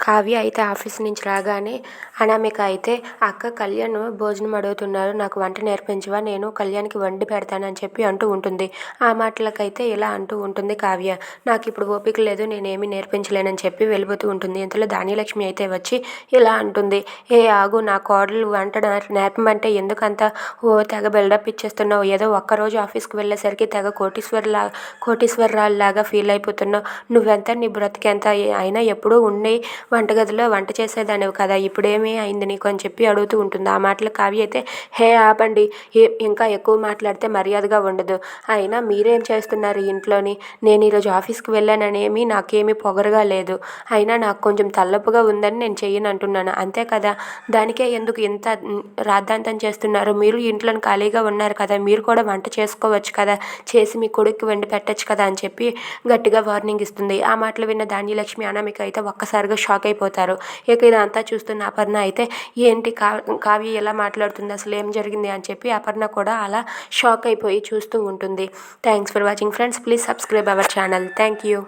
కావ్య అయితే ఆఫీస్ నుంచి రాగానే అనామిక అయితే అక్క కళ్యాణ్ భోజనం అడుగుతున్నారు, నాకు వంట నేర్పించవా, నేను కళ్యాణ్కి వండి పెడతానని చెప్పి అంటూ ఉంటుంది. ఆ మాటలకైతే ఇలా అంటూ ఉంటుంది కావ్య, నాకు ఇప్పుడు ఓపిక లేదు, నేనేమి నేర్పించలేనని చెప్పి వెళ్ళిపోతూ ఉంటుంది. ఇంతలో ధాన్యలక్ష్మి అయితే వచ్చి ఇలా అంటుంది, ఏ ఆగు, నా కోడలు వంట నేర్పమంటే ఎందుకంత తెగ బిల్డప్ ఇచ్చేస్తున్నావు, ఏదో ఒక్కరోజు ఆఫీస్కి వెళ్ళేసరికి తెగ కోటీశ్వరరాల్లాగా ఫీల్ అయిపోతున్నావు, నువ్వెంత నీ బ్రతికెంత అయినా ఎప్పుడూ ఉండి వంటగదిలో వంట చేసేదానివి కదా, ఇప్పుడేమీ అయింది నీకు అని చెప్పి అడుగుతూ ఉంటుంది. ఆ మాటలు కావ్య అయితే, హే ఆపండి, ఇంకా ఎక్కువ మాట్లాడితే మర్యాదగా ఉండదు, అయినా మీరేం చేస్తున్నారు ఇంట్లోని, నేను ఈరోజు ఆఫీస్కి వెళ్ళాననేమి నాకేమీ పొగరుగా లేదు, అయినా నాకు కొంచెం తలనొప్పిగా ఉందని నేను చెయ్యను అంటున్నాను, అంతే కదా, దానికే ఎందుకు ఇంత రాద్ధాంతం చేస్తున్నారు, మీరు ఇంట్లో ఖాళీగా ఉన్నారు కదా, మీరు కూడా వంట చేసుకోవచ్చు కదా, చేసి మీ కొడుక్కి వండి పెట్టచ్చు కదా అని చెప్పి గట్టిగా వార్నింగ్ ఇస్తుంది. ఆ మాటలు విన్న ధాన్యలక్ష్మి అనామిక అయితే ఒక్కసారిగా షాక్ అయిపోతారు. ఇక ఇదంతా చూస్తున్న అపర్ణ అయితే, ఏంటి కావ్య ఎలా మాట్లాడుతుంది, అసలు ఏం జరిగింది అని చెప్పి అపర్ణ కూడా అలా షాక్ అయిపోయి చూస్తూ ఉంటుంది. Thanks for watching friends, please subscribe our channel. Thank you.